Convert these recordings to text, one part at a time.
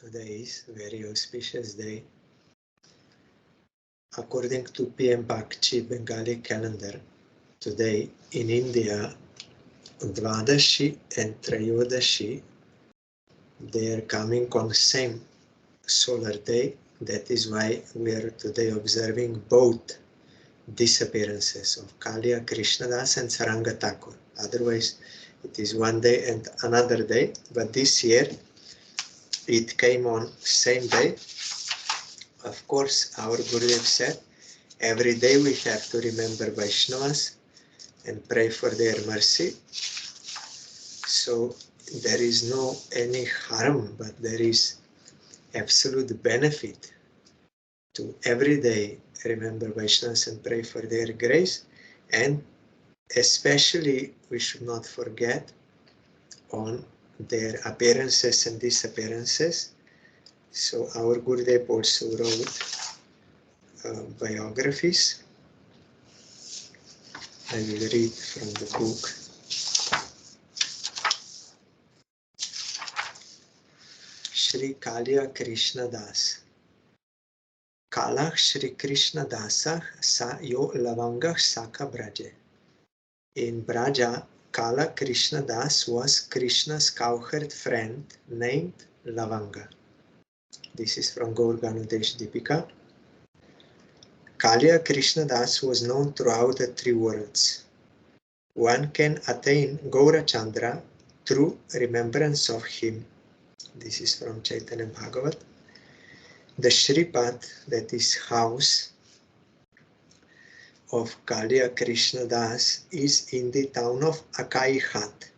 Today is a very auspicious day. According to PM Bakchi Bengali calendar, today in India, Dvadashi and Trayodashi, they are coming on the same solar day. That is why we are today observing both disappearances of Kaliya, Krishnadas and Saranga Thakur. Otherwise, it is one day and another day, but this year it came on same day. Of course, our Gurudev said, every day we have to remember Vaishnavas and pray for their mercy. So there is no any harm, but there is absolute benefit to every day remember Vaishnavas and pray for their grace. And especially we should not forget on their appearances and disappearances. So our Gurudev also wrote biographies. I will read from the book. Shri Kaliya Krishna Das. Kalach Shri Krishna Dasah sa yo lavangah saka braje. In Braja, Kala Krishna Das was Krishna's cowherd friend named Lavanga. This is from Gaur Ganudesh Deepika. Kaliya Krishna Das was known throughout the three worlds. One can attain Gaura Chandra through remembrance of him. This is from Chaitanya Bhagavat. The Shripad, that is house of Kaliya Krishna Das, is in the town of Akai Hat,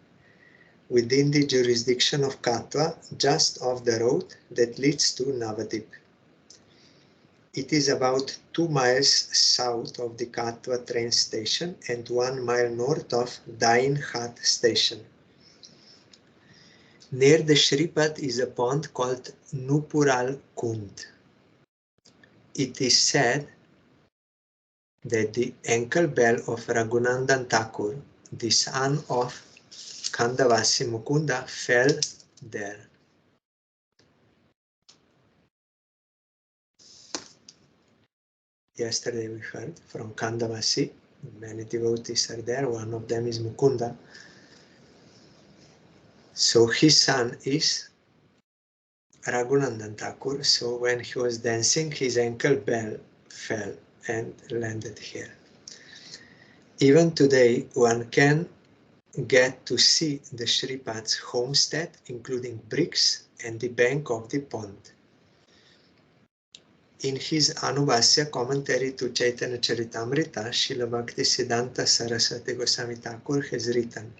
within the jurisdiction of Katwa, just off the road that leads to Navadip. It is about 2 miles south of the Katwa train station and 1 mile north of Dain Hat station. Near the Shripad is a pond called Nupural Kund. It is said that the ankle bell of Raghunandan Thakur, the son of Khandavasi Mukunda, fell there. Yesterday we heard from Khandavasi, many devotees are there, one of them is Mukunda. So his son is Raghunandan Thakur, so when he was dancing, his ankle bell fell and landed here. Even today, one can get to see the Shripad's homestead, including bricks and the bank of the pond. In his Anubhasya commentary to Chaitanya Charitamrita, Srila Bhaktisiddhanta Saraswati Goswami Thakur has written,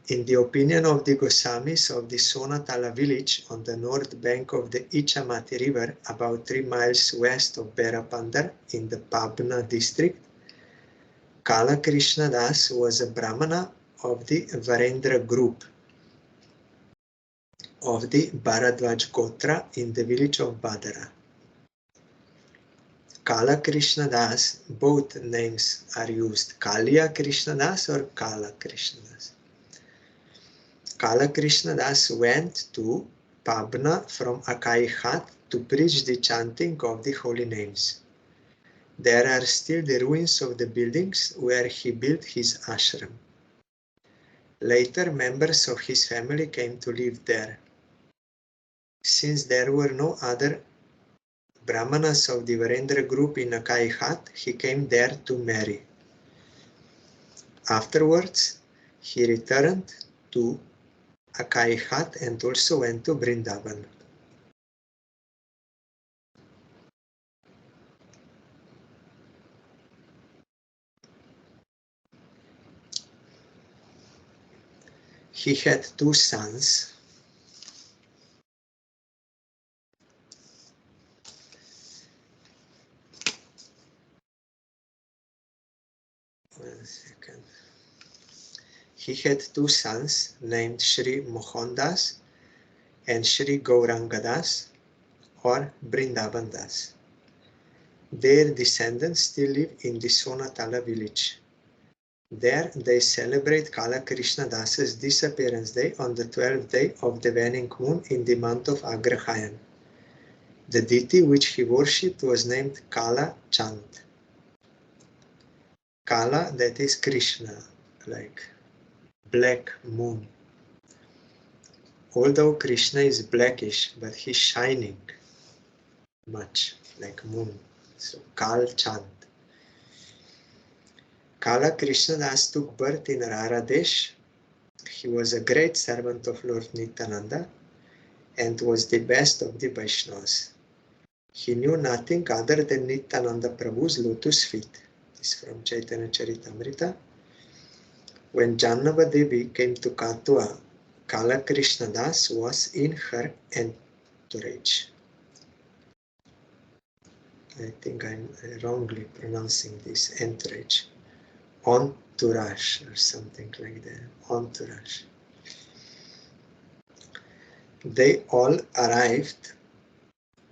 in the opinion of the Goswamis of the Sonatala village on the north bank of the Ichamati river, about 3 miles west of Berapandar in the Pabna district, Kala Krishna Das was a Brahmana of the Varendra group of the Bharadwaj Gotra in the village of Badara. Kala Krishna Das, both names are used, Kaliya Krishna Das or Kala Krishna Das. Kala Krishna Das went to Pabna from Akai Hat to preach the chanting of the holy names. There are still the ruins of the buildings where he built his ashram. Later, members of his family came to live there. Since there were no other Brahmanas of the Varendra group in Akai Hat, he came there to marry. Afterwards, he returned to Akai Hat and also went to Vrindavan. He had 2 sons. One second. He had 2 sons named Shri Mohandas and Shri Gaurangadas or Vrindavandas. Their descendants still live in the Sonatala village. There they celebrate Kala Krishna Das's disappearance day on the 12th day of the waning moon in the month of Agrahayan. The deity which he worshipped was named Kala Chand. Kala, that is Krishna, like black moon. Although Krishna is blackish, but he's shining much like moon. So Kal Chand. Kala Krishna Das took birth in Raradesh. He was a great servant of Lord Nityananda and was the best of the Vaishnavas. He knew nothing other than Nityananda Prabhu's lotus feet. This is from Chaitanya Charitamrita. When Jannava Devi came to Katua, Kala Krishna Das was in her entourage. I think I'm wrongly pronouncing this, entourage. Entourage or something like that. Entourage. They all arrived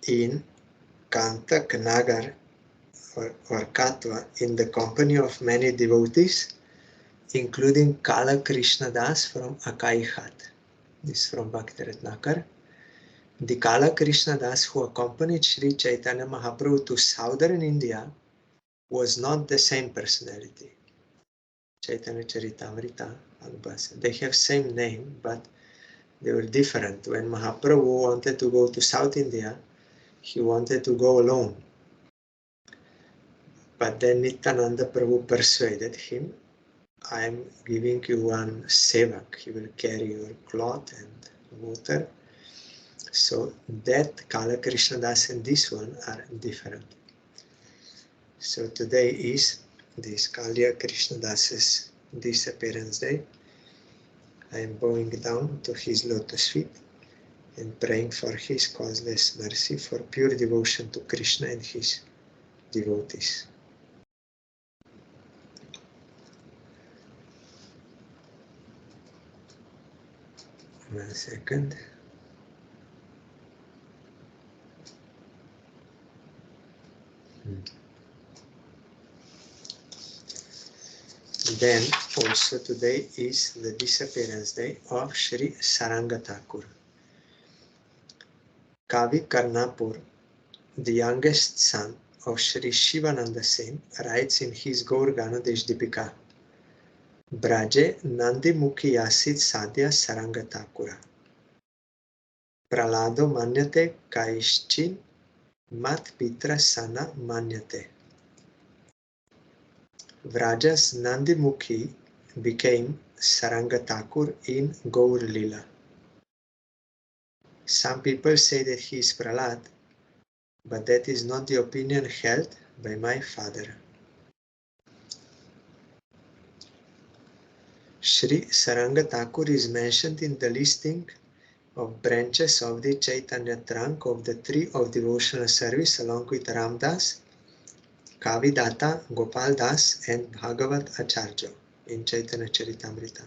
in Kantak Nagar or Katwa in the company of many devotees, including Kala Krishna Das from Akai Hat. This is from Bhakti-Ratnakar. The Kala Krishna Das who accompanied Sri Chaitanya Mahaprabhu to southern India was not the same personality. Chaitanya Charitamrita, Anubhasa. They have same name, but they were different. When Mahaprabhu wanted to go to South India, he wanted to go alone. But then Nityananda Prabhu persuaded him, I am giving you one sevak. He will carry your cloth and water. So that Kala Krishna Das and this one are different. So today is this Kaliya Krishna Das's disappearance day. I am bowing down to his lotus feet and praying for his causeless mercy, for pure devotion to Krishna and his devotees. One second. Then also today is the disappearance day of Sri Saranga Thakur. Kavi Karnapur, the youngest son of Sri Shivananda Sen, writes in his Gaur Ganadesh Dipika, Braje Nandi Mukhi Yasid Sadhya Saranga Thakura. Pralado Manyate Kaischin Mat Pitra Sana Manyate. Vraja's Nandi Mukhi became Saranga Thakur in Gaur Lila. Some people say that he is Prahlad, but that is not the opinion held by my father. Sri Saranga Thakur is mentioned in the listing of branches of the Chaitanya trunk of the tree of devotional service along with Ram Das, Kavi Datta, Gopal Das and Bhagavat Acharya in Chaitanya Charitamrita.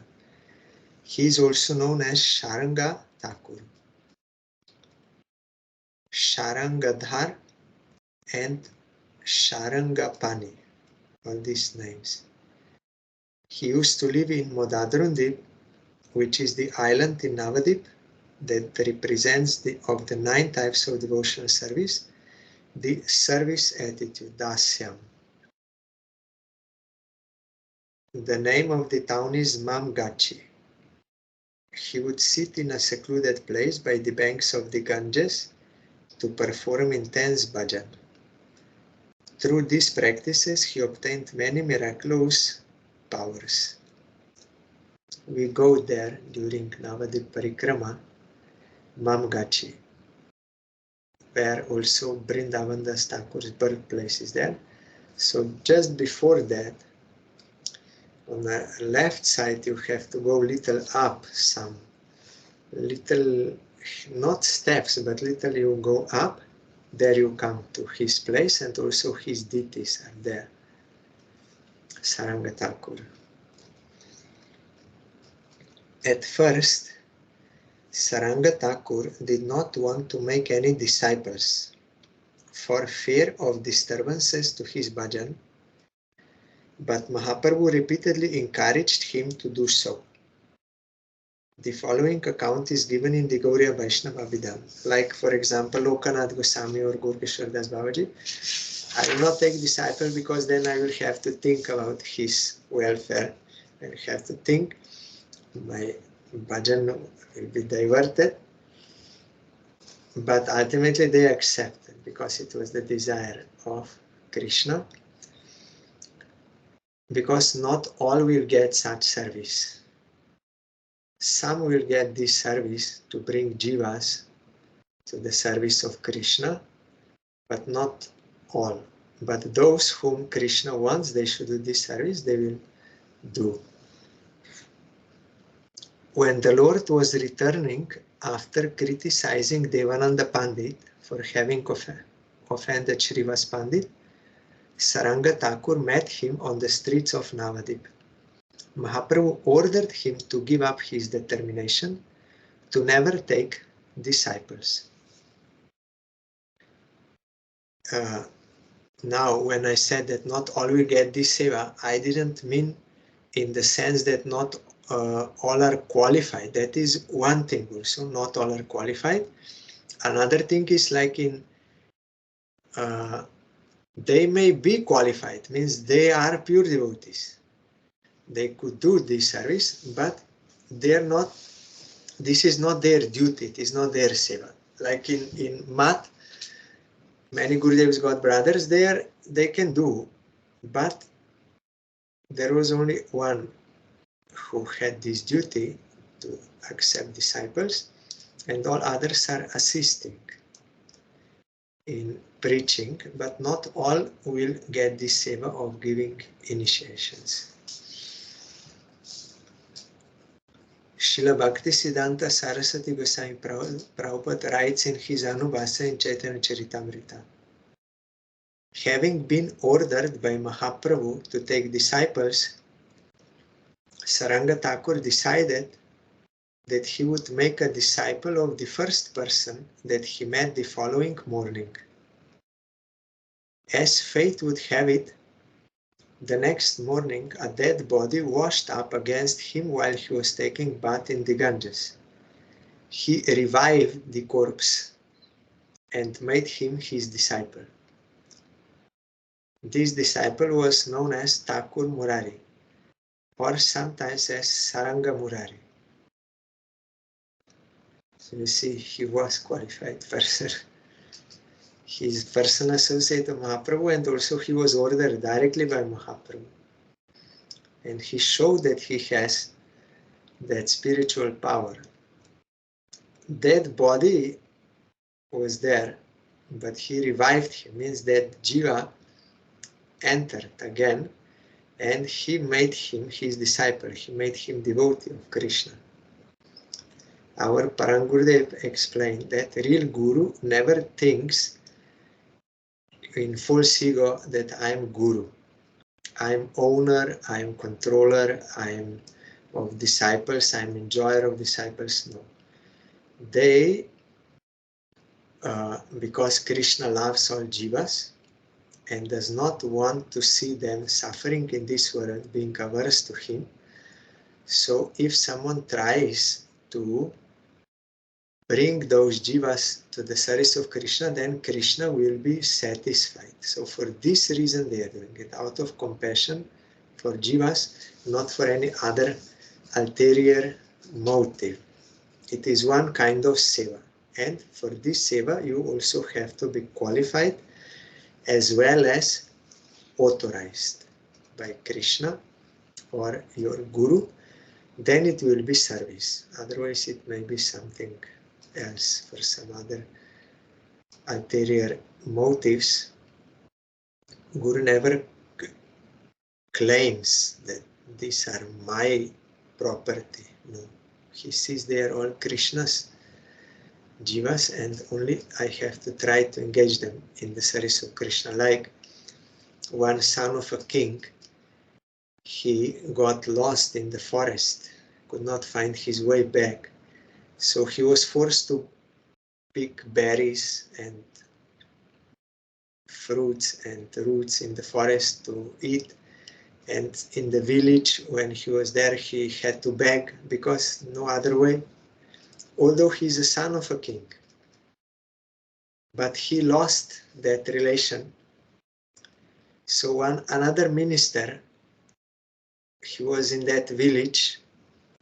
He is also known as Saranga Thakur, Sarangadhar and Sarangapani, all these names. He used to live in Modadrundip, which is the island in Navadip that represents of the 9 types of devotional service, the service attitude, Dasyam. The name of the town is Mamgachi. He would sit in a secluded place by the banks of the Ganges to perform intense bhajan. Through these practices, he obtained many miraculous powers. We go there during Navadip Parikrama, Mamgachi, where also Vrindavan Das Thakur's birthplace is there. So just before that, on the left side, you have to go little up, some little, not steps, but little you go up. There you come to his place, and also his deities are there. Saranga Thakur. At first, Saranga Thakur did not want to make any disciples for fear of disturbances to his bhajan. but Mahaprabhu repeatedly encouraged him to do so. The following account is given in the Gauriya Vaishnava Vidhan. Like, for example, Lokanath Goswami or Gaurkishore Das Babaji, I will not take disciple because then I will have to think about his welfare. I will have to think, my bhajan will be diverted. But ultimately they accepted because it was the desire of Krishna. Because not all will get such service. Some will get this service to bring jivas to the service of Krishna, but not all. But those whom Krishna wants they should do this service, they will do. When the Lord was returning after criticizing Devananda Pandit for having offended Srivas Pandit, Saranga Thakur met him on the streets of Navadip. Mahaprabhu ordered him to give up his determination to never take disciples. Now, when I said that not all will get this seva, I didn't mean in the sense that not all are qualified. That is one thing also, not all are qualified. Another thing is like in, they may be qualified, means they are pure devotees. They could do this service, but they are not, this is not their duty, it is not their seva. Like in Math, many Gurudevs got brothers there, they can do, but there was only one who had this duty to accept disciples, and all others are assisting in preaching, but not all will get this seva of giving initiations. Srila Bhaktisiddhanta Saraswati Goswami Prabhupada writes in his Anubhasa in Chaitanya Charitamrita, having been ordered by Mahaprabhu to take disciples, Saranga Thakur decided that he would make a disciple of the first person that he met the following morning. As fate would have it, the next morning a dead body washed up against him while he was taking bath in the Ganges. He revived the corpse and made him his disciple. This disciple was known as Thakur Murari, or sometimes as Saranga Murari. So you see, he was qualified person. His person associate of Mahaprabhu, and also he was ordered directly by Mahaprabhu. And he showed that he has that spiritual power. That body was there, but he revived him, means that Jiva entered again, and he made him his disciple. He made him devotee of Krishna. Our Parangurudev explained that real Guru never thinks in false ego that I am Guru. I am owner, I am controller, I am of disciples, I am enjoyer of disciples. No. They, because Krishna loves all jivas and does not want to see them suffering in this world, being averse to him. So if someone tries to bring those jivas to the service of Krishna, then Krishna will be satisfied. So for this reason they are doing it, out of compassion for jivas, not for any other ulterior motive. It is one kind of seva. And for this seva, you also have to be qualified as well as authorized by Krishna or your Guru. Then it will be service. Otherwise, it may be something else for some other ulterior motives. Guru never claims that these are my property. No, he sees they are all Krishna's jivas, and only I have to try to engage them in the service of Krishna. Like one son of a king, he got lost in the forest, could not find his way back. So he was forced to pick berries and fruits and roots in the forest to eat. And in the village, when he was there, he had to beg because no other way. Although he's a son of a king, but he lost that relation. So another minister, he was in that village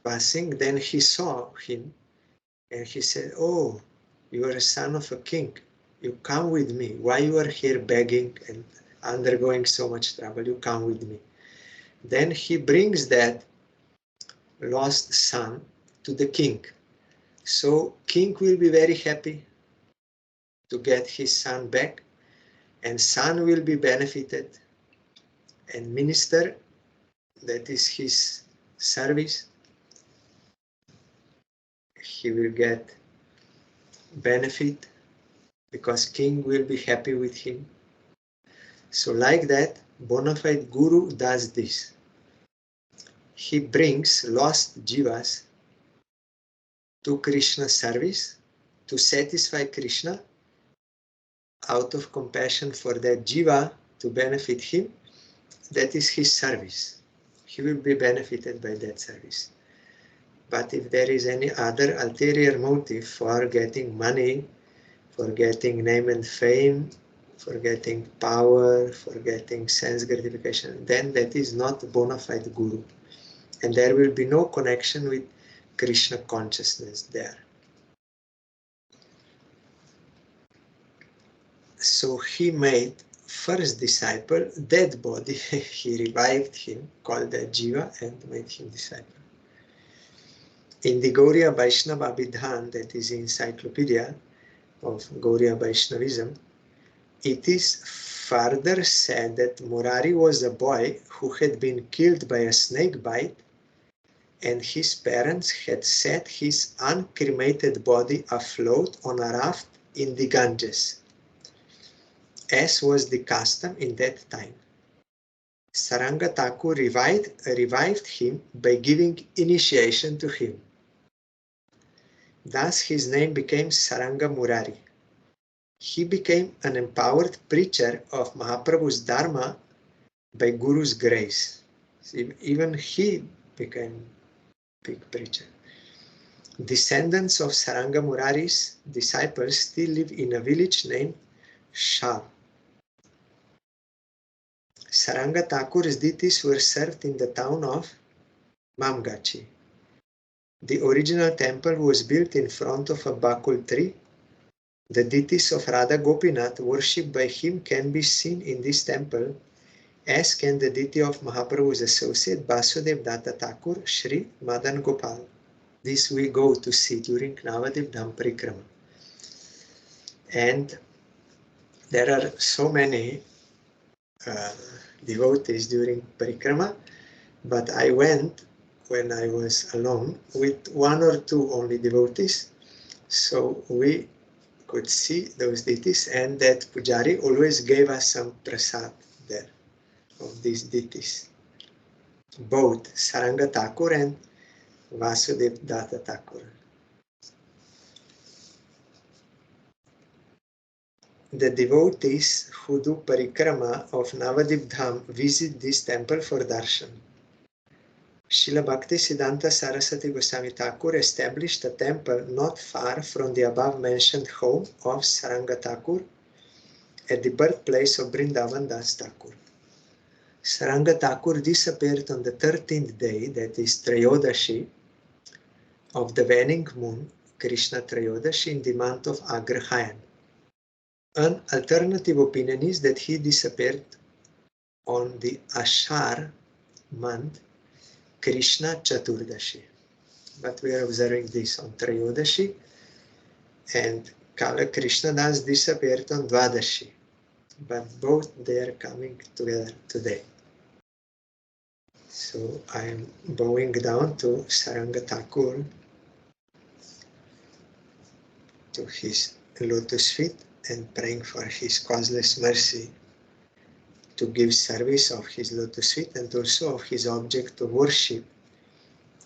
passing, then he saw him and he said, "Oh, you are a son of a king. You come with me. Why you are here begging and undergoing so much trouble? You come with me." Then he brings that lost son to the king. So king will be very happy to get his son back, and son will be benefited, and minister, that is his service, he will get benefit because king will be happy with him. So like that, bona fide guru does this. He brings lost jivas to Krishna's service to satisfy Krishna out of compassion for that jiva to benefit him. That is his service. He will be benefited by that service. But if there is any other ulterior motive for getting money, for getting name and fame, for getting power, for getting sense gratification, then that is not bona fide guru. And there will be no connection with Krishna consciousness there. So he made first disciple, dead body, he revived him, called that Jiva, and made him disciple. In the Gauriya Vaishnava Abhidhan, that is the encyclopedia of Gauriya Vaishnavism, it is further said that Murari was a boy who had been killed by a snake bite, and his parents had set his uncremated body afloat on a raft in the Ganges, as was the custom in that time. Saranga Thakur revived him by giving initiation to him. Thus his name became Saranga Murari. He became an empowered preacher of Mahaprabhu's Dharma by Guru's grace. See, even he became a big preacher. Descendants of Saranga Murari's disciples still live in a village named Shah. Saranga Thakur's deities were served in the town of Mamgachi. The original temple was built in front of a bakul tree. The deities of Radha Gopinath worshipped by him can be seen in this temple, as can the deity of Mahaprabhu's associate Vasudev Datta Thakur, Sri Madan Gopal. This we go to see during Navadip Dham Parikrama. And there are so many devotees during Parikrama, but I went when I was alone with one or two only devotees, so we could see those deities, and that Pujari always gave us some prasad there of these deities, both Saranga Thakur and Vasudev Datta Thakur. The devotees who do parikrama of Navadip Dham visit this temple for darshan. Srila Bhaktisiddhanta Saraswati Goswami Thakur established a temple not far from the above-mentioned home of Saranga Thakur at the birthplace of Vrindavan Das Thakur. Saranga Thakur disappeared on the 13th day, that is Trayodashi, of the waning moon, Krishna Trayodashi, in the month of Agrahayan. An alternative opinion is that he disappeared on the Ashar month, Krishna Chaturdashi. But we are observing this on Trayodashi, and Kala Krishna Das disappeared on Dvadashi. But both they are coming together today. So I am bowing down to Saranga Thakur, to his lotus feet, and praying for his causeless mercy to give service of his lotus feet and also of his object of worship,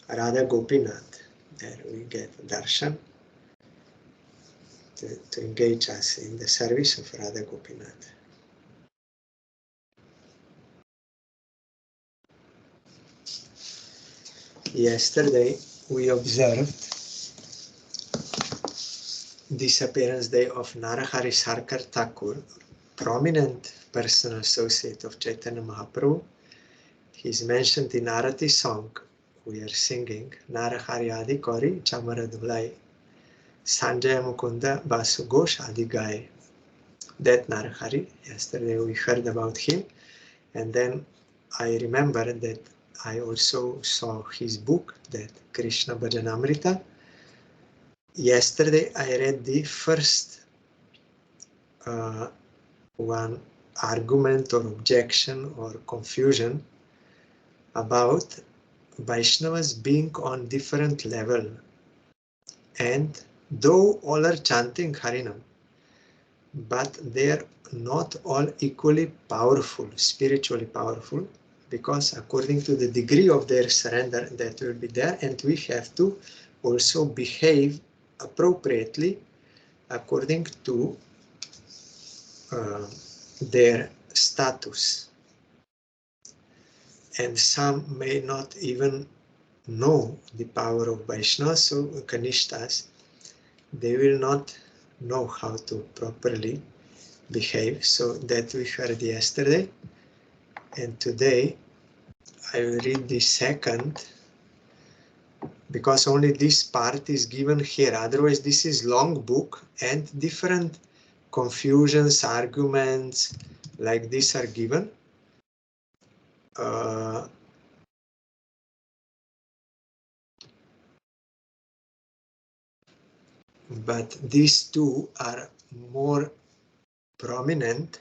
Radha Gopinath. There we get darshan to engage us in the service of Radha Gopinath. Yesterday we observed Disappearance Day of Narahari Sarkar Thakur, prominent personal associate of Chaitanya Mahaprabhu. He's mentioned in Arati song we are singing, Narahari Adi Kori Chamaradulai, Sanjaya Mukunda Basu Ghosh Adi Gai. That Narahari, yesterday we heard about him, and then I remember that I also saw his book, that Krishna Bhajanamrita. Yesterday I read the first one argument or objection or confusion about Vaishnavas being on different level, and though all are chanting Harinam, but they are not all equally powerful, spiritually powerful, because according to the degree of their surrender that will be there, and we have to also behave appropriately according to their status. And some may not even know the power of Vaishnavas, so Kanishtas, they will not know how to properly behave. So that we heard yesterday, and today I will read the second, because only this part is given here. Otherwise this is long book and different confusions, arguments like this are given. But these two are more prominent.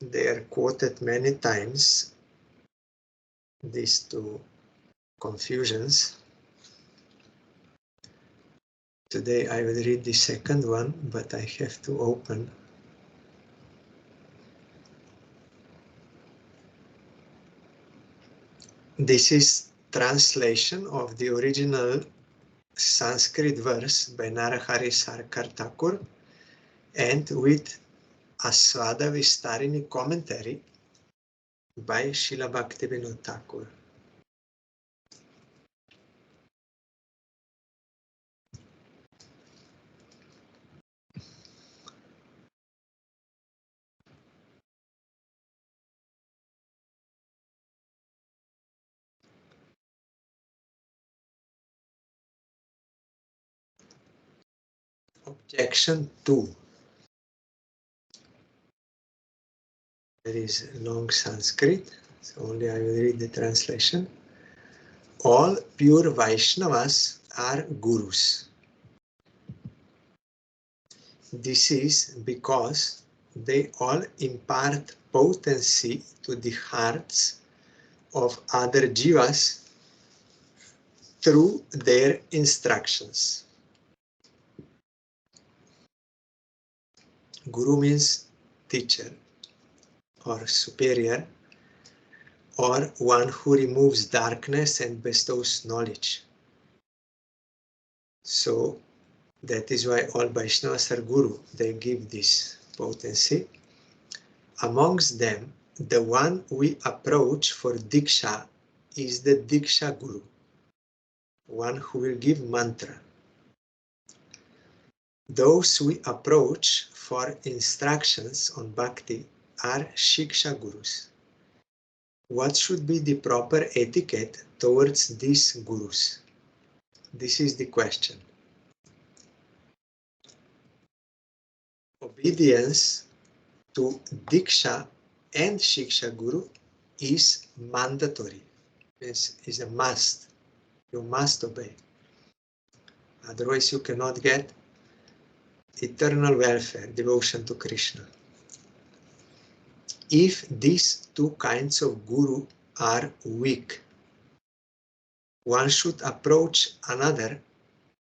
They are quoted many times, these two confusions. Today I will read the second one, but I have to open. This is translation of the original Sanskrit verse by Narahari Sarkar Thakur, and with Aswada Vistarini commentary by Srila Bhaktivinoda Thakur. Objection 2. There is long Sanskrit, so only I will read the translation. All pure Vaishnavas are gurus. This is because they all impart potency to the hearts of other jivas through their instructions. Guru means teacher or superior, or one who removes darkness and bestows knowledge. So that is why all Vaishnavas are guru. They give this potency. Amongst them, the one we approach for Diksha is the Diksha Guru, one who will give mantra. Those we approach for instructions on bhakti are Shiksha Gurus. What should be the proper etiquette towards these gurus? This is the question. Obedience to Diksha and Shiksha Guru is mandatory. It is a must. You must obey. Otherwise you cannot get eternal welfare, devotion to Krishna. If these two kinds of guru are weak, one should approach another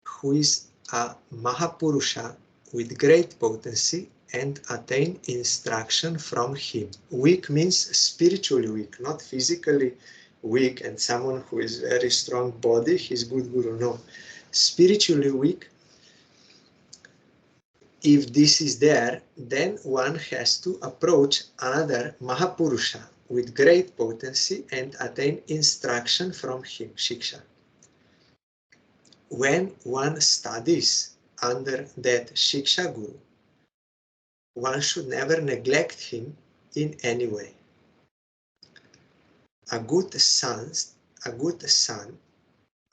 who is a Mahapurusha with great potency and attain instruction from him. Weak means spiritually weak, not physically weak and someone who is very strong body, he's good guru. No, spiritually weak. If this is there, then one has to approach another Mahapurusha with great potency and attain instruction from him, Shiksha. When one studies under that Shiksha Guru, one should never neglect him in any way. A good son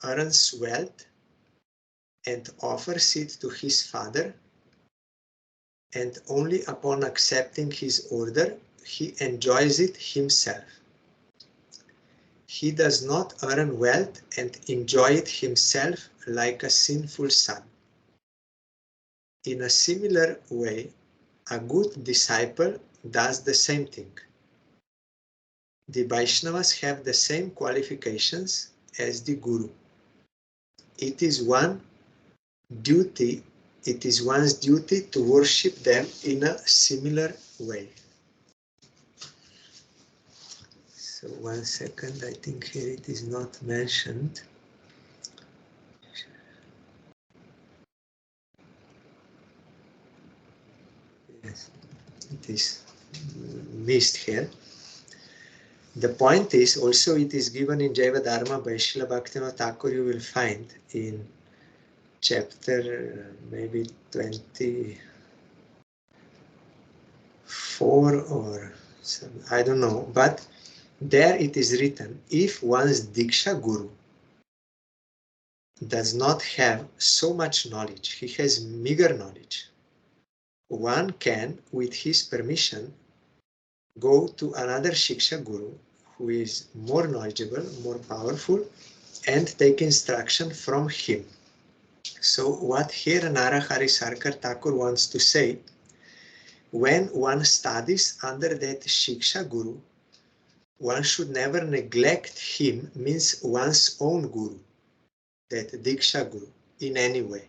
earns wealth and offers it to his father, and only upon accepting his order he enjoys it himself. He does not earn wealth and enjoy it himself like a sinful son. In a similar way, a good disciple does the same thing. The Vaishnavas have the same qualifications as the Guru. It is one's duty to worship them in a similar way. So 1 second, I think here it is not mentioned. Yes, it is missed here. The point is also it is given in Jaiva Dharma by Srila Bhaktivinoda Thakur. You will find in chapter maybe 24 or some, I don't know, but there it is written, if one's Diksha Guru does not have so much knowledge, he has meager knowledge, one can, with his permission, go to another Shiksha Guru who is more knowledgeable, more powerful, and take instruction from him. So what here Narahari Sarkar Thakur wants to say, when one studies under that Shiksha Guru, one should never neglect him, means one's own Guru, that Diksha Guru, in any way.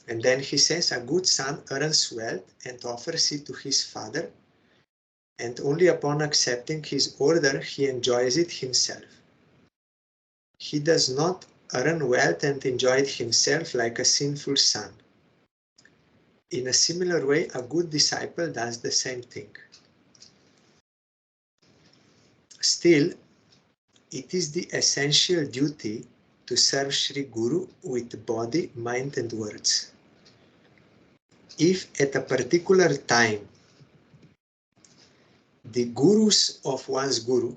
And then he says, a good son earns wealth and offers it to his father, and only upon accepting his order he enjoys it himself. He does not earn wealth and enjoy it himself like a sinful son. In a similar way, a good disciple does the same thing. Still, it is the essential duty to serve Sri Guru with body, mind and words. If at a particular time the gurus of one's Guru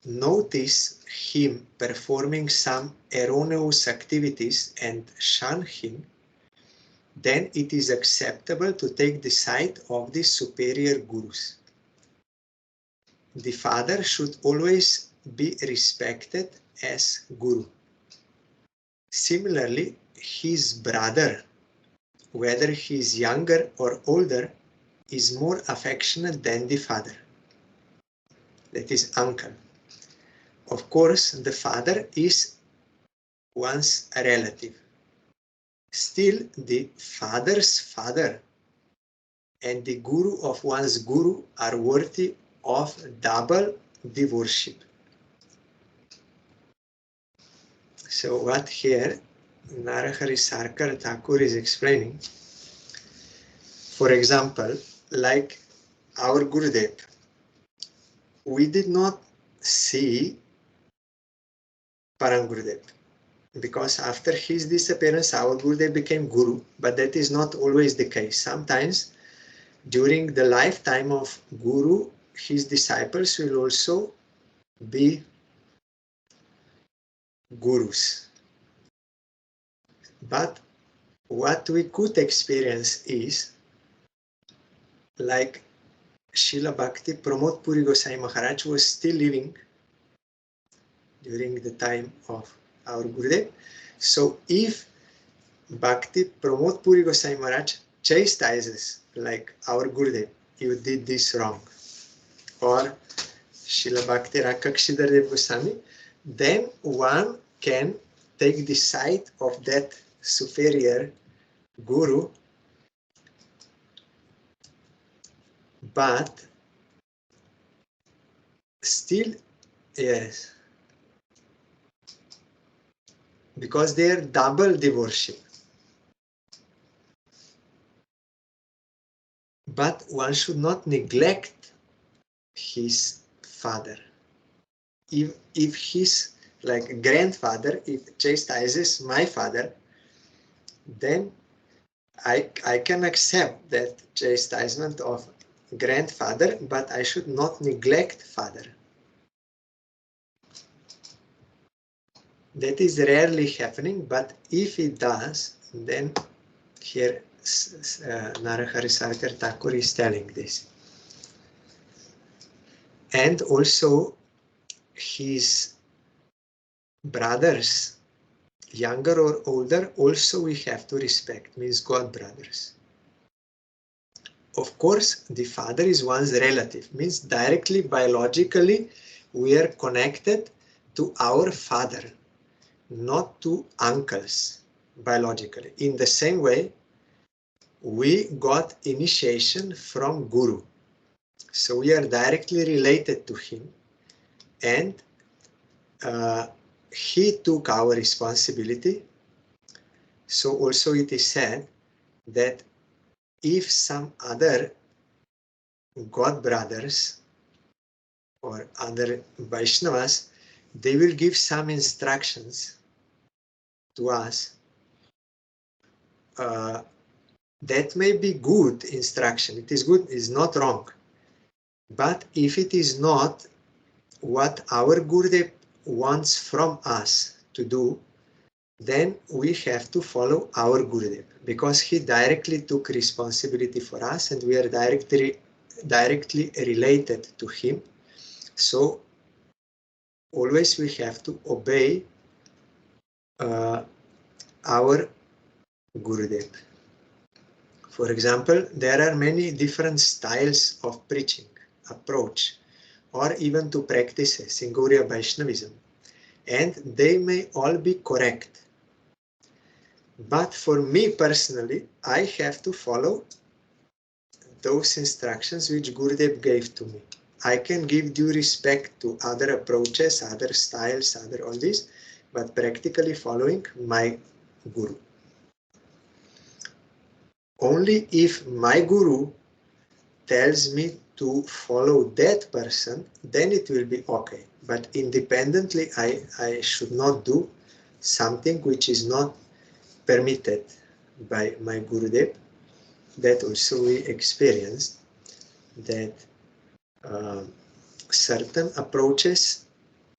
notice him performing some erroneous activities and shun him, then it is acceptable to take the side of the superior gurus. The father should always be respected as Guru. Similarly, his brother, whether he is younger or older, is more affectionate than the father. That is uncle. Of course, the father is one's relative. Still, the father's father and the Guru of one's Guru are worthy of double the worship. So what here Narahari Sarkar Thakur is explaining, for example, like our Gurudev, we did not see Parang Gurudev, because after his disappearance our Gurudev became Guru, but that is not always the case. Sometimes during the lifetime of Guru, his disciples will also be Gurus. But what we could experience is, like Srila Bhakti Pramod Puri Gosai Maharaj was still living during the time of our Gurudev. So if Bhakti Pramod Puri Gosai Maharaj chastises like our Gurudev, you did this wrong, or Srila Bhakti Rakakshidhar Dev Goswami, then one can take the side of that superior Guru, but still, yes, because they are double the worship. But one should not neglect his father. If his like grandfather, if chastises my father, then I can accept that chastisement of grandfather, but I should not neglect father. That is rarely happening, but if it does, then here Narahari Sarkar Thakur is telling this. And also his brothers, younger or older, also we have to respect, means God brothers. Of course, the father is one's relative, means directly, biologically, we are connected to our father, not to uncles, biologically. In the same way, we got initiation from Guru. So we are directly related to him, and he took our responsibility. So also it is said that if some other God brothers or other Vaishnavas, they will give some instructions to us, that may be good instruction. It is good, it's not wrong. But if it is not what our Gurudev wants from us to do, then we have to follow our Gurudev, because he directly took responsibility for us and we are directly related to him. So always we have to obey our Gurudev. For example, there are many different styles of preaching, approach, or even to practices in Gauriya Vaishnavism, and they may all be correct. But for me personally, I have to follow those instructions which Gurudev gave to me. I can give due respect to other approaches, other styles, other all this, but practically following my Guru. Only if my Guru tells me to follow that person, then it will be okay. But independently, I should not do something which is not permitted by my Gurudev. That also we experienced, that certain approaches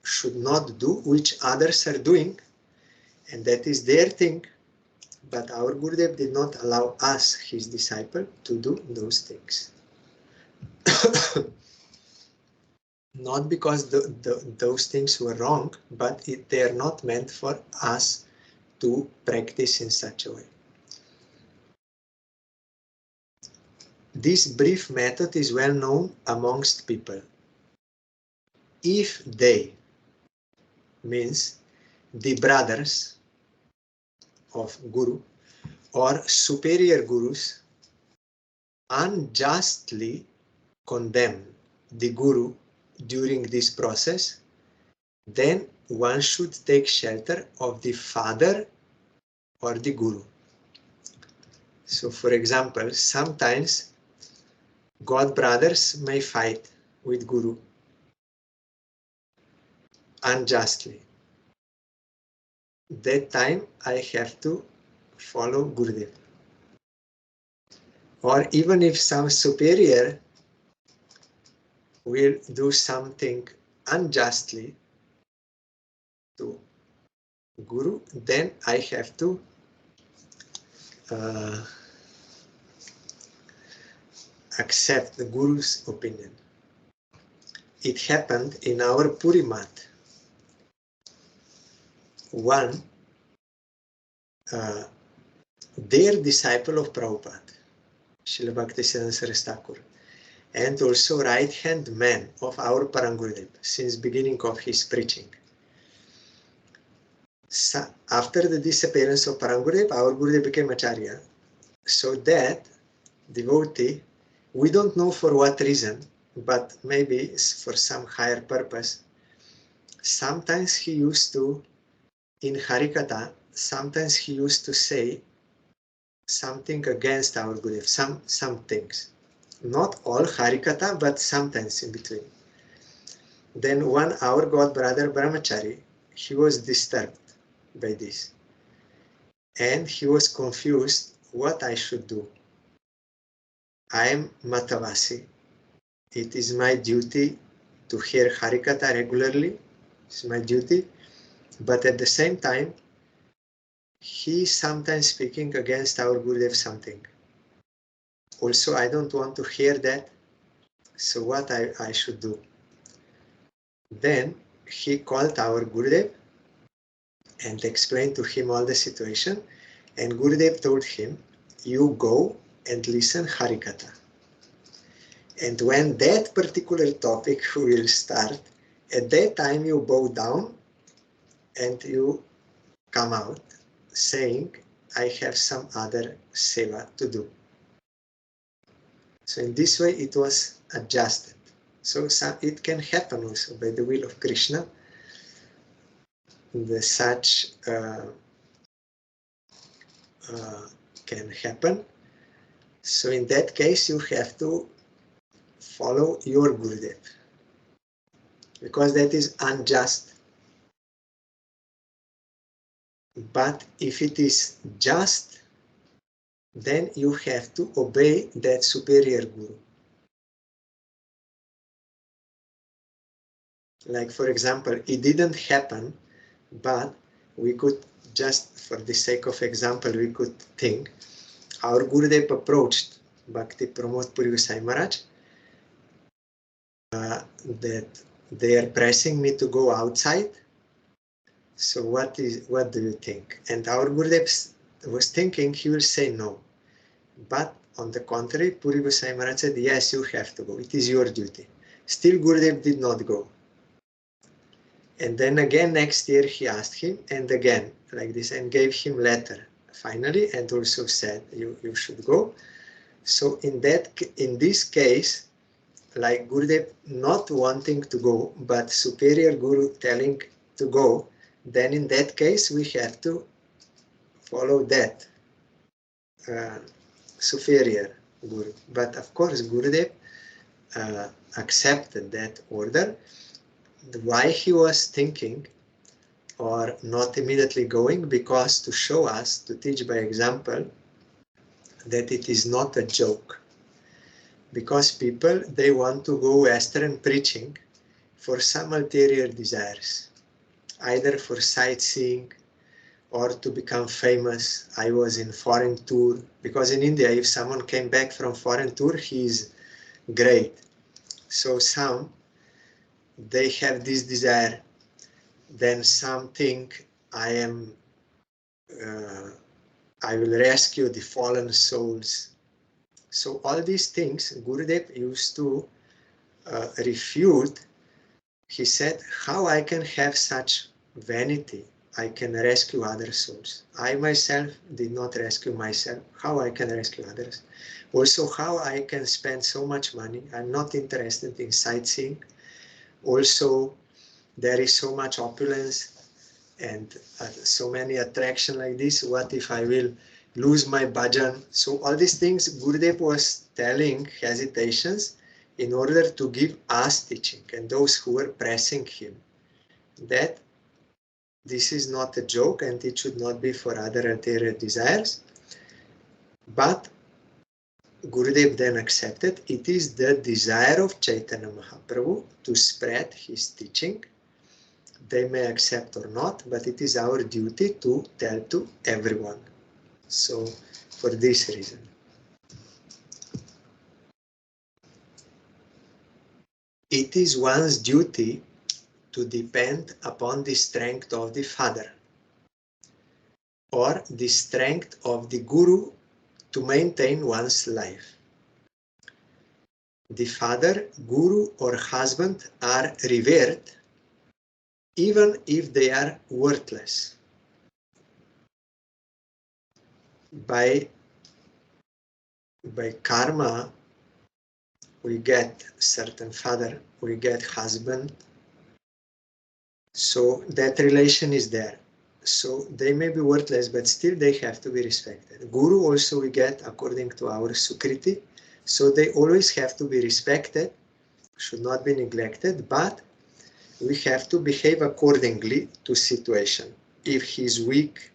should not do which others are doing, and that is their thing. But our Gurudev did not allow us, his disciple, to do those things. Not because those things were wrong, but they are not meant for us to practice in such a way. This brief method is well known amongst people. If they, means the brothers of Guru or superior Gurus, unjustly condemn the Guru during this process, then one should take shelter of the father or the Guru. So for example, sometimes God brothers may fight with Guru unjustly. That time I have to follow Gurudev. Or even if some superior will do something unjustly to Guru, then I have to accept the Guru's opinion. It happened in our Puri Math. One, their disciple of Prabhupada, Srila Bhaktisiddhanta Saraswati Thakur, and also right-hand man of our Parangurudev since beginning of his preaching. So, after the disappearance of Parangurudev, our Gurudev became Acharya. So that devotee, we don't know for what reason, but maybe for some higher purpose, sometimes he used to, in Harikatha, sometimes he used to say something against our Gurudev, some things. Not all Harikatha, but sometimes in between. Then our god brother Brahmachari, he was disturbed by this. And he was confused what I should do. I am Matavasi. It is my duty to hear Harikatha regularly. It's my duty. But at the same time, he is sometimes speaking against our Gurudev something. Also, I don't want to hear that. So what I should do? Then he called our Gurudev and explained to him all the situation. And Gurudev told him, you go and listen Harikatha. And when that particular topic will start, at that time you bow down and you come out saying, I have some other seva to do. So in this way it was adjusted. So it can happen also by the will of Krishna. Such can happen. So in that case you have to follow your Gurudev, because that is unjust. But if it is just, then you have to obey that superior Guru. Like for example, it didn't happen, but we could just, for the sake of example, we could think, our Gurudev approached Bhakti Pramod Puri Gosai Maharaj that they are pressing me to go outside. So what do you think? And our Gurudev was thinking he will say no. But on the contrary, Puri Gosai Maharaj said, yes, you have to go. It is your duty. Still Gurudev did not go. And then again next year he asked him, and again like this, and gave him letter finally, and also said you should go. So in this case, like Gurudev not wanting to go, but superior Guru telling to go, then in that case we have to follow that superior Guru. But of course Gurudev accepted that order. Why he was thinking or not immediately going? Because to show us, to teach by example, that it is not a joke. Because people, they want to go Western preaching for some ulterior desires, either for sightseeing or to become famous. I was in foreign tour, because in India, if someone came back from foreign tour, he is great. So some, they have this desire. Then some think, I will rescue the fallen souls. So all these things Gurudev used to refute. He said, how I can have such vanity? I can rescue other souls. I myself did not rescue myself. How I can rescue others? Also, how I can spend so much money? I'm not interested in sightseeing. Also, there is so much opulence and so many attractions like this. What if I will lose my bhajan? So all these things Gurudev was telling, hesitations, in order to give us teaching and those who were pressing him, that this is not a joke and it should not be for other ulterior desires. But Gurudev then accepted, it is the desire of Chaitanya Mahaprabhu to spread his teaching. They may accept or not, but it is our duty to tell to everyone. So, for this reason. It is one's duty to depend upon the strength of the father or the strength of the guru to maintain one's life. The father, guru or husband are revered even if they are worthless. By karma, we get certain father, we get husband. So that relation is there. So they may be worthless, but still they have to be respected. Guru also we get according to our Sukriti. So they always have to be respected, should not be neglected, but we have to behave accordingly to situation. If he's weak,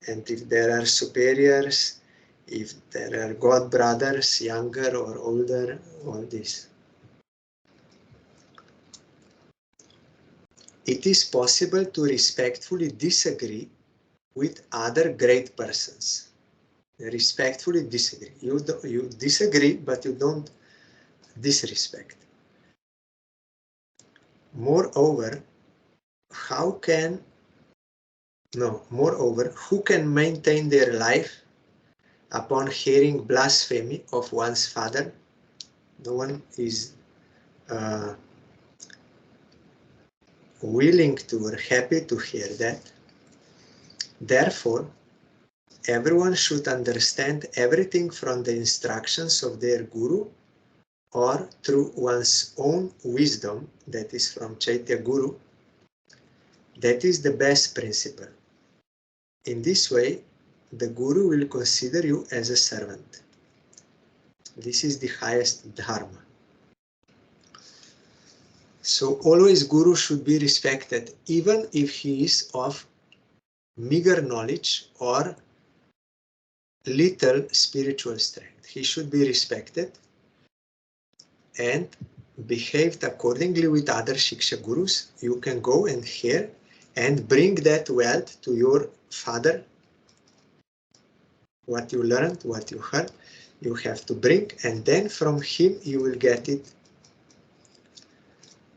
and if there are superiors, if there are god brothers, younger or older, all this. It is possible to respectfully disagree with other great persons. Respectfully disagree. You disagree, but you don't disrespect. Moreover, who can maintain their life upon hearing blasphemy of one's father? No one is willing to or happy to hear that. Therefore, everyone should understand everything from the instructions of their guru or through one's own wisdom, that is from Chaitya Guru. That is the best principle. In this way, the Guru will consider you as a servant. This is the highest dharma. So always Guru should be respected, even if he is of meager knowledge or little spiritual strength. He should be respected and behaved accordingly with other Shiksha Gurus. You can go and hear and bring that wealth to your father. What you learned, what you heard, you have to bring, and then from him you will get it.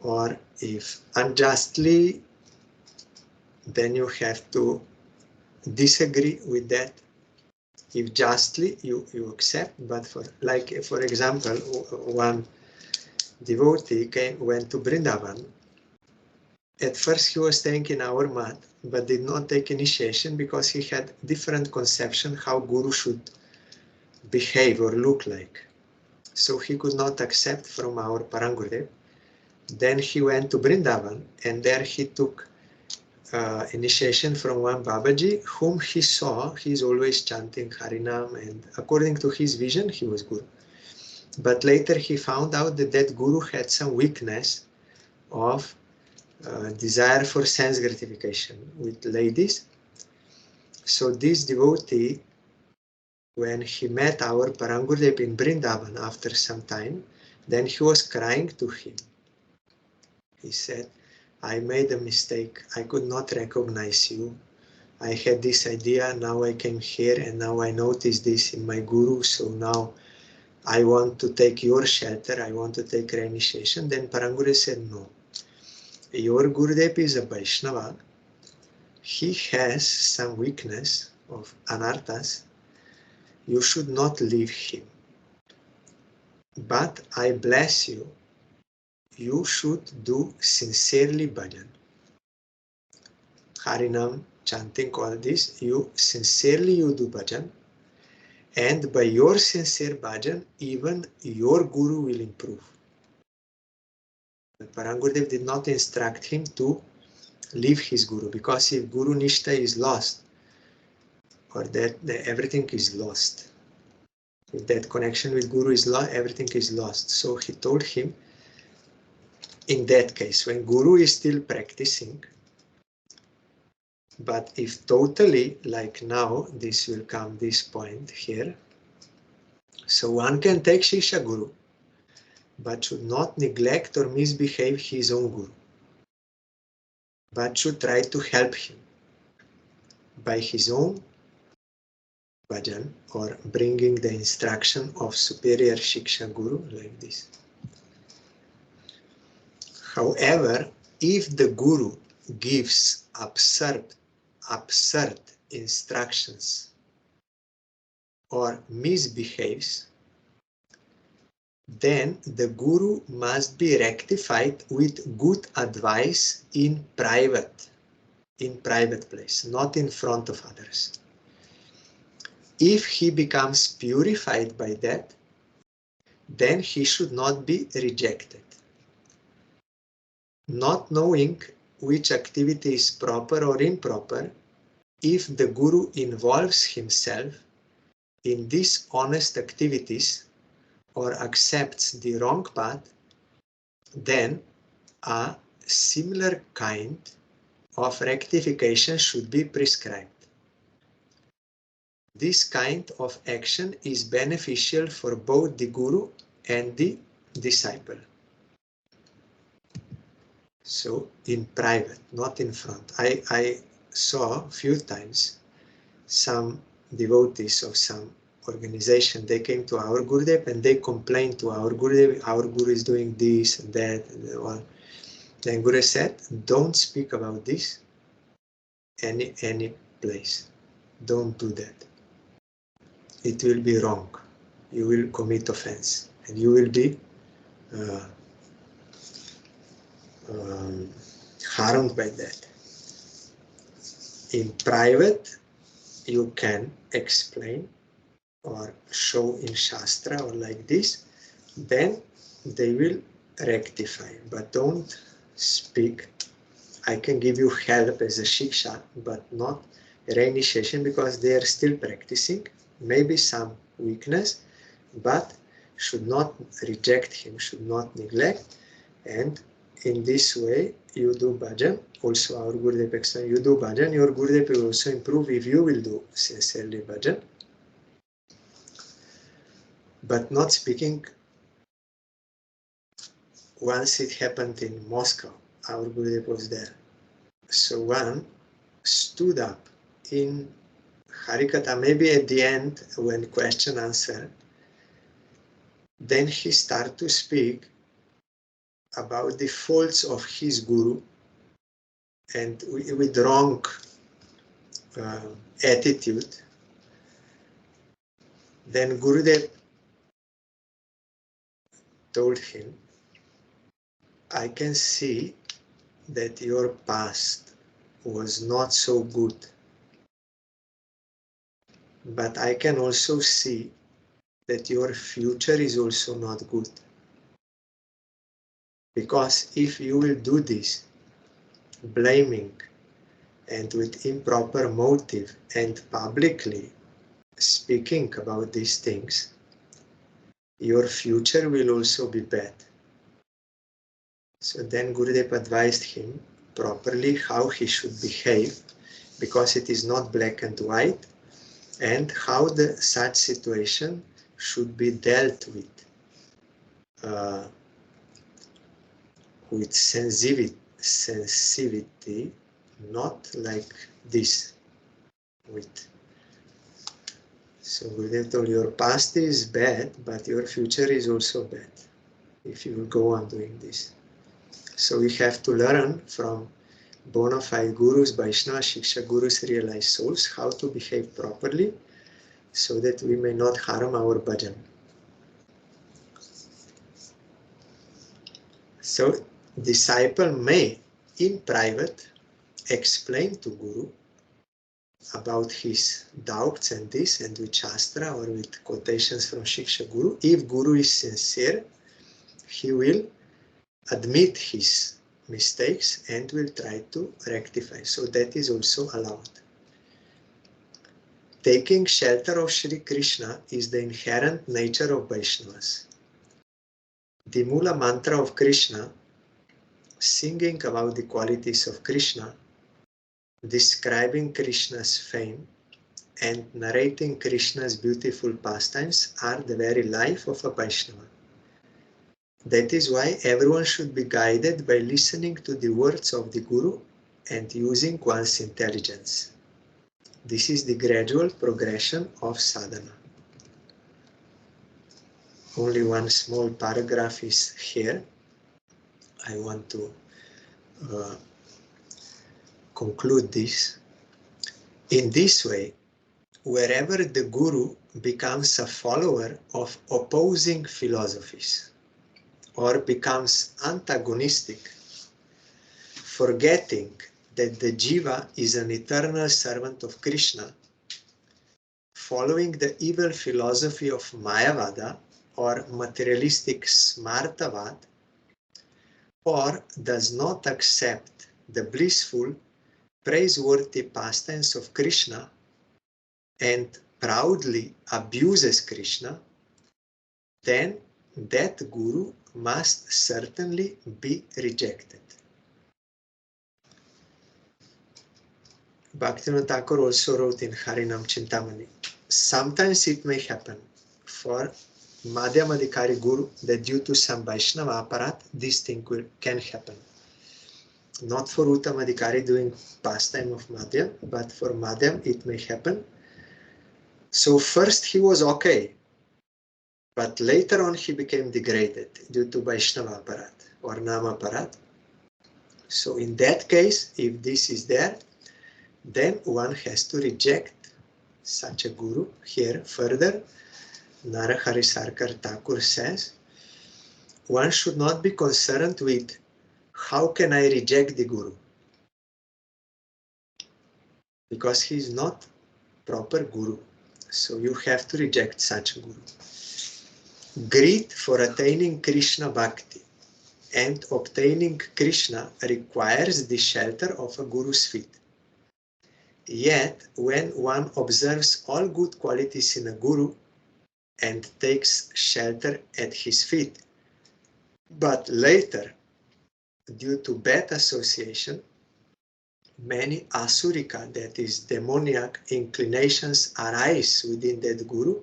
Or if unjustly, then you have to disagree with that. If justly, you accept, but for example, one devotee went to Vrindavan. At first he was staying in our mat, but did not take initiation because he had different conception how Guru should behave or look like. So he could not accept from our Parangurudev. Then he went to Vrindavan, and there he took initiation from one Babaji, whom he saw. He's always chanting Harinam, and according to his vision, he was Guru. But later he found out that that Guru had some weakness of desire for sense gratification with ladies. So this devotee, when he met our Parangurudev in Vrindavan after some time, then he was crying to him. He said, I made a mistake. I could not recognize you. I had this idea, now I came here, and now I noticed this in my Guru, so now I want to take your shelter, I want to take reinitiation. Then Parangurudev said, no. Your Gurudev is a Vaishnava. He has some weakness of anarthas. You should not leave him. But I bless you. You should do sincerely bhajan. Harinam, chanting, all this, you do bhajan. And by your sincere bhajan, even your Guru will improve. But Parangurudev did not instruct him to leave his Guru, because if Guru Nishta is lost, or that everything is lost. If that connection with Guru is lost, everything is lost. So he told him, in that case, when Guru is still practicing, but if totally, like now, this will come, this point here. So one can take Shiksha Guru, but should not neglect or misbehave his own Guru, but should try to help him by his own bhajan or bringing the instruction of superior Shiksha Guru like this. However, if the Guru gives absurd instructions or misbehaves, then the Guru must be rectified with good advice in private place, not in front of others. If he becomes purified by that, then he should not be rejected. Not knowing which activity is proper or improper, if the Guru involves himself in dishonest activities or accepts the wrong path, then a similar kind of rectification should be prescribed. This kind of action is beneficial for both the guru and the disciple. So in private, not in front. I saw a few times some devotees of some organization, they came to our Gurudev and they complained to our Gurudev, our Guru is doing this and that and all. Then Guru said, don't speak about this any place. Don't do that. It will be wrong. You will commit offense and you will be harmed by that. In private, you can explain or show in Shastra or like this, then they will rectify. But don't speak. I can give you help as a shiksha, but not reinitiation because they are still practicing. Maybe some weakness, but should not reject him, should not neglect. And in this way, you do bhajan. Also, our Gurudev explained, you do bhajan, your Gurudev will also improve if you will do sincerely bhajan. But not speaking. Once it happened in Moscow, our Gurudev was there. So one stood up in Harikatha, maybe at the end when question answer, then he started to speak about the faults of his Guru and with wrong attitude. Then Gurudev told him, I can see that your past was not so good, but I can also see that your future is also not good. Because if you will do this, blaming and with improper motive and publicly speaking about these things, your future will also be bad. So then Gurudev advised him properly how he should behave, because it is not black and white, and how such situation should be dealt with sensitivity, not like this. So Gurudev told, your past is bad, but your future is also bad if you will go on doing this. So we have to learn from bona fide gurus, Vaishnava, Shiksha gurus, realized souls, how to behave properly so that we may not harm our bhajan. So disciple may, in private, explain to Guru about his doubts and this, and with Shastra or with quotations from Shiksha Guru. If Guru is sincere, he will admit his mistakes and will try to rectify. So that is also allowed. Taking shelter of Sri Krishna is the inherent nature of Vaishnavas. The Mula mantra of Krishna, singing about the qualities of Krishna, describing Krishna's fame, and narrating Krishna's beautiful pastimes are the very life of a Vaishnava. That is why everyone should be guided by listening to the words of the Guru and using one's intelligence. This is the gradual progression of sadhana. Only one small paragraph is here. I want to conclude this. In this way, wherever the Guru becomes a follower of opposing philosophies or becomes antagonistic, forgetting that the Jiva is an eternal servant of Krishna, following the evil philosophy of Mayavada or materialistic Smartavad, or does not accept the blissful, praiseworthy pastimes of Krishna and proudly abuses Krishna, then that guru must certainly be rejected. Bhaktivinoda Thakur also wrote in Harinam Chintamani, sometimes it may happen for Madhyamadikari Guru that due to some Vaishnava aparat, this thing can happen. Not for Uttamadikari doing pastime of Madhyam, but for Madhyam it may happen. So first he was okay, but later on he became degraded due to Vaishnava aparat or Nama aparat. So in that case, if this is there, then one has to reject such a guru. Here further, Narahari Sarkar Thakur says, one should not be concerned with how can I reject the guru, because he is not proper guru. So you have to reject such a guru. Greed for attaining Krishna Bhakti and obtaining Krishna requires the shelter of a guru's feet. Yet, when one observes all good qualities in a guru and takes shelter at his feet, but later, due to bad association, many asurika, that is demoniac inclinations, arise within that guru,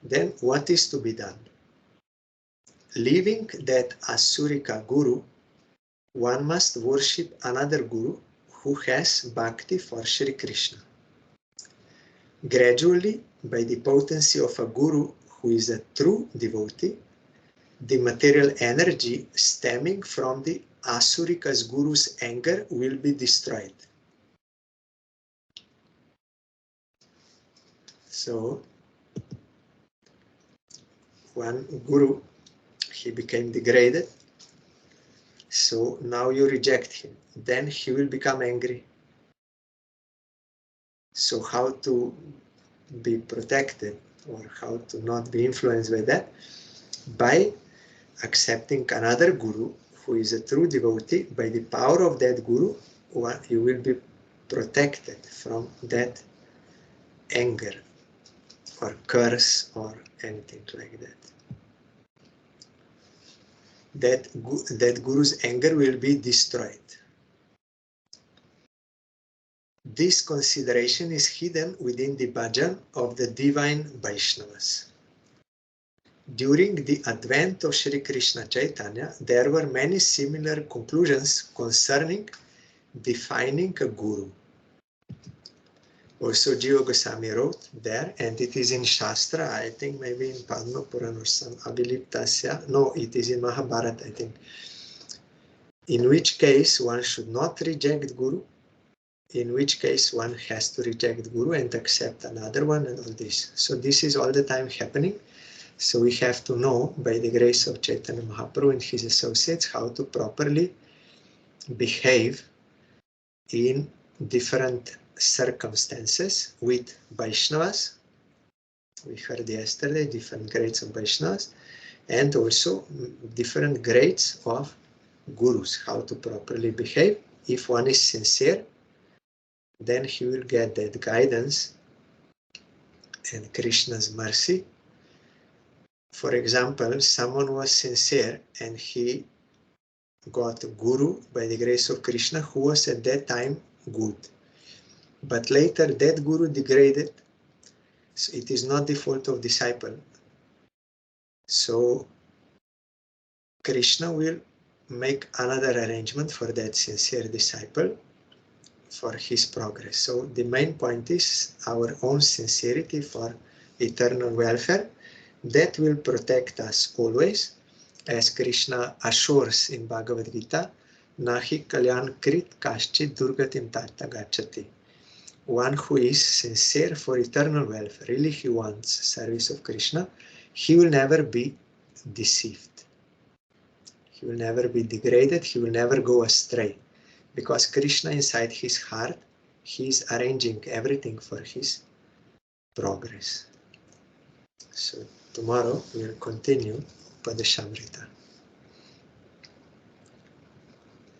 then what is to be done? Leaving that asurika guru, one must worship another guru who has bhakti for Shri Krishna. Gradually, by the potency of a guru who is a true devotee, the material energy stemming from the asurika's guru's anger will be destroyed. So, one guru, he became degraded, so now you reject him, then he will become angry. So how to be protected or how to not be influenced by that? By accepting another guru who is a true devotee. By the power of that guru, you will be protected from that anger or curse or anything like that. That guru's anger will be destroyed. This consideration is hidden within the bhajan of the divine Vaishnavas. During the advent of Sri Krishna Chaitanya, there were many similar conclusions concerning defining a guru. Also, Jiva Goswami wrote there, and it is in Shastra, I think maybe in Padma Purana or some Abhiliptasya. No, it is in Mahabharata, I think. In which case one should not reject guru, in which case one has to reject guru and accept another one and all this. So this is all the time happening. So we have to know, by the grace of Chaitanya Mahaprabhu and his associates, how to properly behave in different circumstances with Vaishnavas. We heard yesterday different grades of Vaishnavas, and also different grades of gurus, how to properly behave. If one is sincere, then he will get that guidance and Krishna's mercy. For example, someone was sincere and he got a guru by the grace of Krishna who was at that time good. But later that guru degraded, so it is not the fault of disciple. So Krishna will make another arrangement for that sincere disciple for his progress. So the main point is our own sincerity for eternal welfare. That will protect us always, as Krishna assures in Bhagavad Gita, Nahi kalyan krit kaschit durgatim tatta gacchati. One who is sincere for eternal welfare, really he wants service of Krishna, he will never be deceived. He will never be degraded, he will never go astray. Because Krishna inside his heart, he is arranging everything for his progress. So tomorrow we will continue Upadeshamrita.